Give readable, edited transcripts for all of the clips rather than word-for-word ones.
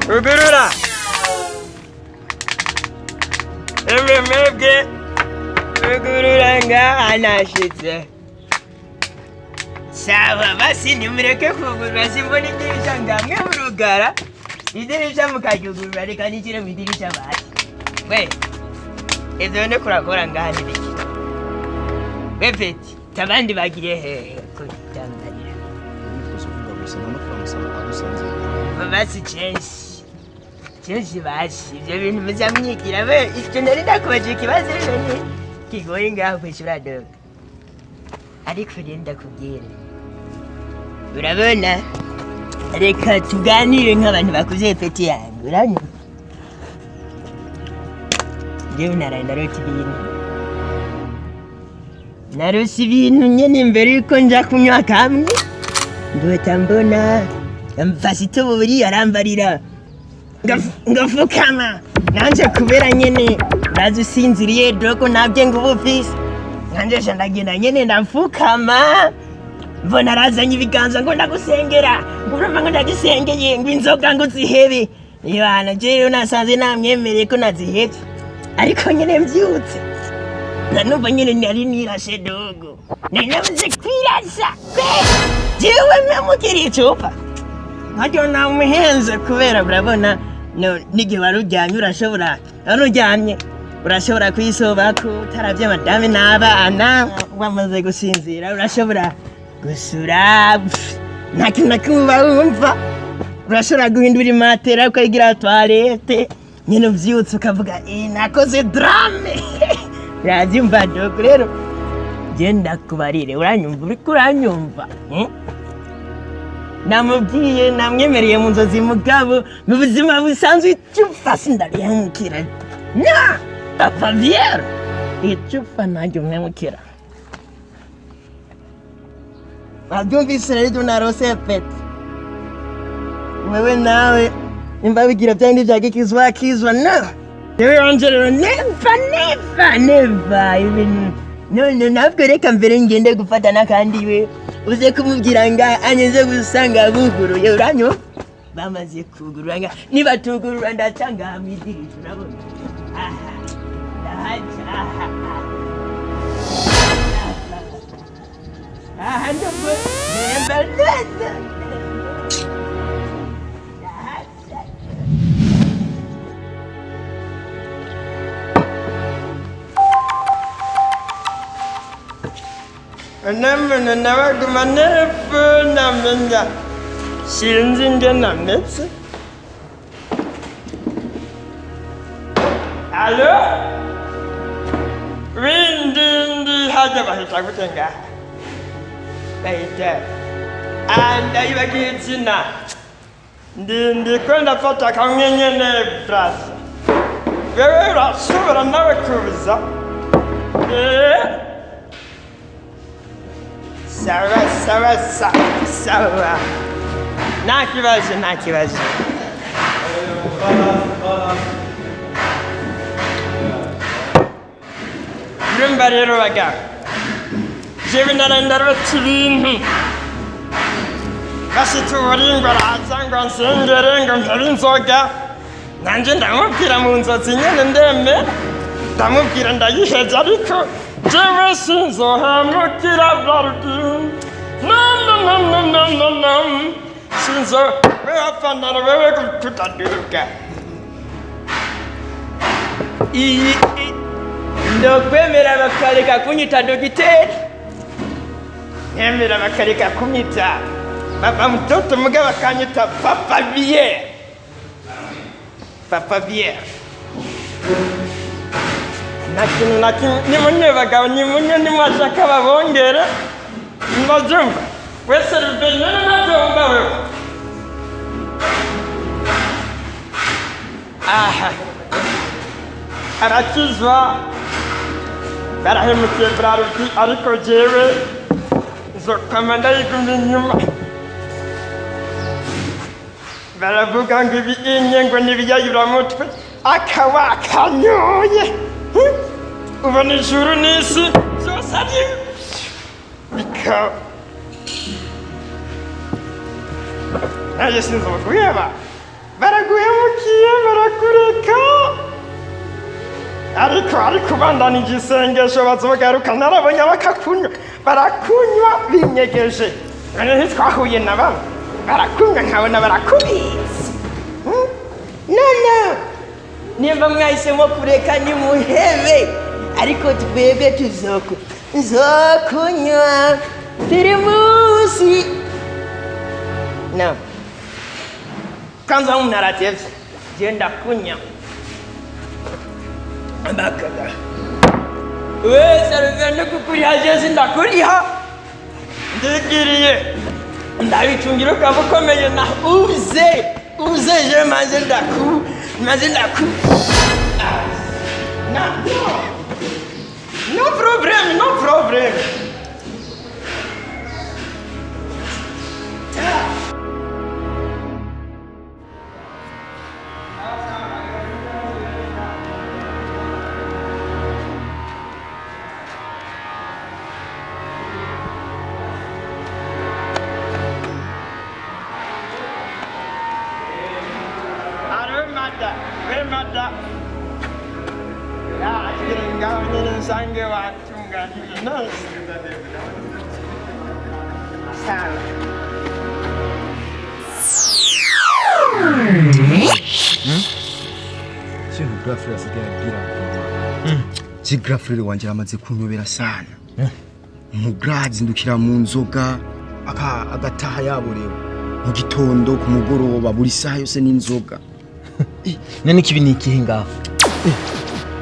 Ugurura. Mwebwe. Ugurura ngaha nashitse. Sawa basi nimureke kugurura simbona idirisha ngamwe murugara. Idirisha mukajugurura reka nikire mu idirisha basi. We. Ivyo ne kurakora ngaha nibiki. Befeti tabandi bagire hehe kutambarira. Basi Chensi basi ivyo bintu muzamyigira we icyo nari ndakubaje ikibazo none kigoye ngaho kwishura doga. Ariko renda kubwira. Urabona reka tuganire nk'abantu bakuze peti yangu uranyuma. Jewe narenda roti ibintu. Narose ibintu nyene imbere yuko nja kunywa kamwe. Ndohita mbona mfasite buburi arambarira. Ngafukama. Nanje kubera nyene ndazusinziriye doko nabye ngubufise. Nanje shandagenda nyene ndafukama. Mbona razanye ibiganza ngo ndagusengera. Ngurumva ngo ndagisengeye ngo inzoga ngo zihebe. Ibana jewe nasanze namwemereye ko nazihebye. Ariko nyene mvyutse. Nanumva nyene nari nirashe dogo. Ninabuze kwirasa. Jewe namukiri icupa. Ntajyo namuhenze kubera urabona n'igihe waruryamye urashobora kwisobako utaravye madame n'abana wamaze gusinzira urashobora gusura nta kintu na kimwe wumva urashobora guhindura imatera ukayigira toilette nyene uvyutse ukavuga nakoze drame yavyumva dogo rero genda kubarire uranyumva uriko uranyumva namubwiye namwemereye mu nzozi mugabo mu buzima busanzwe icupa sindarihemukira papa bierre icupa nanjye umwemukira wabyumvise rero narose peti wewe nawe nimba bigira byandi byagikizwa yewe yanje rero never even no nabwo reka mbere ngende gufata nakandi we uze kumubwira nga anyeze gusanga buguruye uranyo bamaze kugurura nga niba tugurura ndacanga amidiri turabona ndabwo nemba Namana nabaguma nerefo namenya sinzi nge nametse. Alo? Windi haja bahita gutenga. Bahita. Anda ibagiye izina. Ndi kwenda fata kamwenyene brasa. Wewe urasubira nawe kuza. Sawa. Nakibazo. Rumba rero baga. Jewe narenda roti ibintu. Basi tuburingo razangwa nsengere ngo ntari inzoga. Nanje ndamubwira mu nzozi nyene ndemera. Ndamubwira ndayiheza ariko jewe sinzohemukira Vardi. No. Sinzo wewe afana wewe kutaduka. Ndokwemera bakareka kunyita dogiteri. Nemera bakareka kunyita baba mtoto mugaba kanyita papa bierre. Nakin nimunye bagabo nimunye nimwashaka babongere mwajumba wese rubene najumba wewe arakizwa barahemukiye Vardi ariko jewe nzokamanda yigumye inyuma baravuga ngo ibinye ngo nibiyayura mutwe akawa kanyoye ubona ijuru n'isi byose ari bikaba naje sinzokuyeba baraguhemukiye barakureka ariko bandanije isengesho bazogaruka narabonye bakakunywa barakunywa binyegeje none twahuye na bamwe barakunywa nkabona barakubitse none nimba mwahisemo kureka ni muhebe ariko twebwe tuzokunywa pirimusi no kwanza unaratevye jenda kunya NAKAGA serivende kukuriha jezi ndakuriha ndigiriye ndabicungira ukaba ukomeye na uze je maze ndaku no problem Remada. Ya, enggak ini sange waktu enggak dinas. Salah. Sino grafre asigagira kwa. Grafre wanje amaze kunyobera sana. Mugrazi ndukira mu nzoga agataha yaborewe. Mu gitondo ku mugoroba buri saha yose n'inzoga. None kibi ni ikihe ngaho?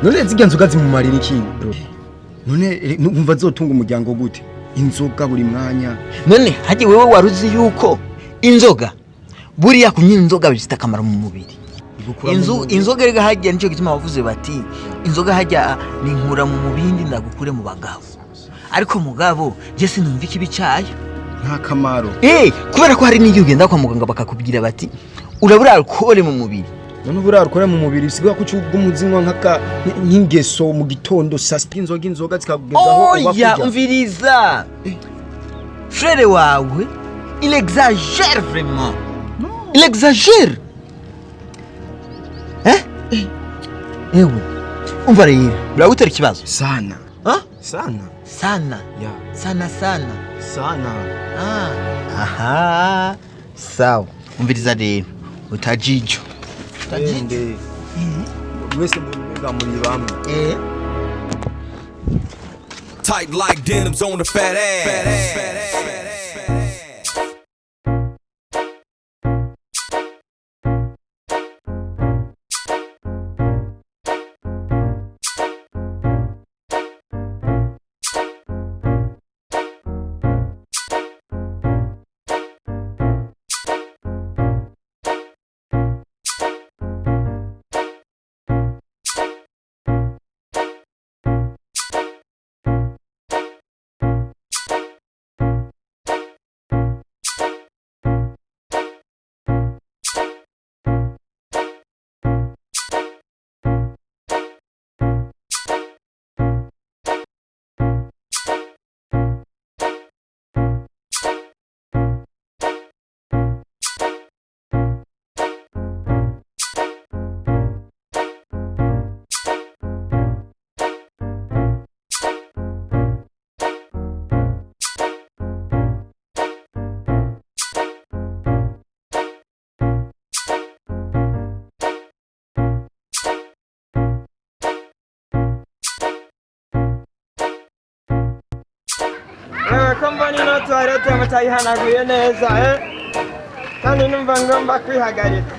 None zirya nzoga zimumarira iki bro? None numva zotunga umuryango gute? Inzoga buri mwanya. None haje wewe waruzi yuko inzoga buriya kunywa inzoga bifite akamaro mu mubiri. Inzoga rega hajya nico gituma bavuze bati inzoga hajya ni nkura mu mubindi ndagukure mu bagabo. Ariko mugabo je sinumva ikibi cyayo. Nta kamaro. Kubera ko hari n'igihe ugenda kwa muganga bakakubwira bati urabura alcohol mu mubiri. None ubura alcohol mu mubiri sigwa ko cyubwo umuzinywa nk'ingeso mu gitondo sasti inzoga zikakugezaho ubafuja. Ya umviriza. Frère wawe il exagère vraiment. Non. Il exagère. Ewe. Umva rero, uragutera ikibazo. Sana. Sana. Ya. Sana. Aha. Sawa. Umviriza rero. Utajijo. Wese mbega muri bamwe. Tight like denims on the fat ass. Kompani no toilette mutayihanaguye neza kandi numva ngomba kwihagarika.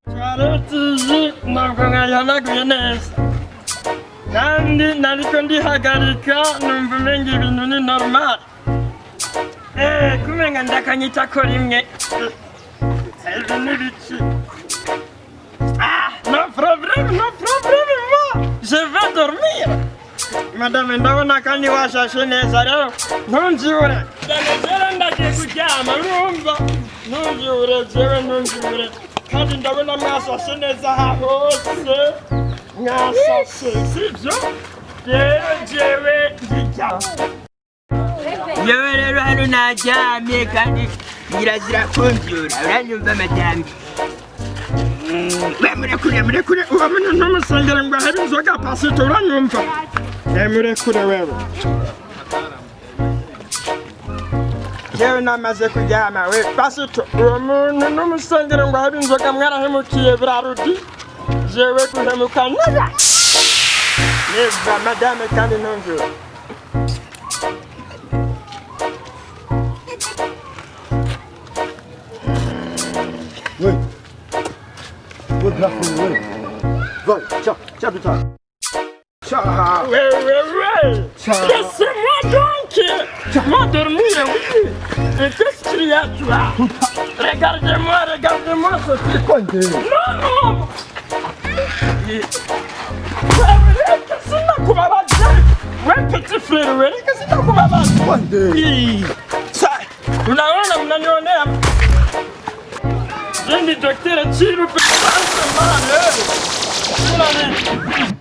Toilette ntabwo nkayihanaguye neza kandi nariko ndihagarika numva umenga ibintu ni normal. Kumenga ndakanyita ko rimwe. No problem. Je vais dormir. Madame ndabona kandi washashe neza rero. Ntunjure. Ndagiye kuryama urumva. Ntunjure. kandi ndabona mwasashe neza hahose mwasashe sibyo rero jewe ndijya yewe rero hano naryamye kandi nyirazira kumbyura uranyumva madame murekure uwamenya ntumusengere ngo ahere inzoga pasito uranyumva murekure wewe jewe namaze kuryama we pasito uwo muntu ntumusengere ngo ahere inzoga mwarahemukiye birarudi jewe guhemuka neza neza madame kandi ntumvyura Wait, vai, tchau, Vitor. Tchau. Laissez-moi donc m'endormir, oui. Et qu'est-ce qu'il y a, toi? Regardez-moi, ce truc. Non. Qu'est-ce que va dire? Ouais, petit frère, ouais, qu'est-ce que va dire? Ça, unaona. Jendi docteur CIRU pesa mane.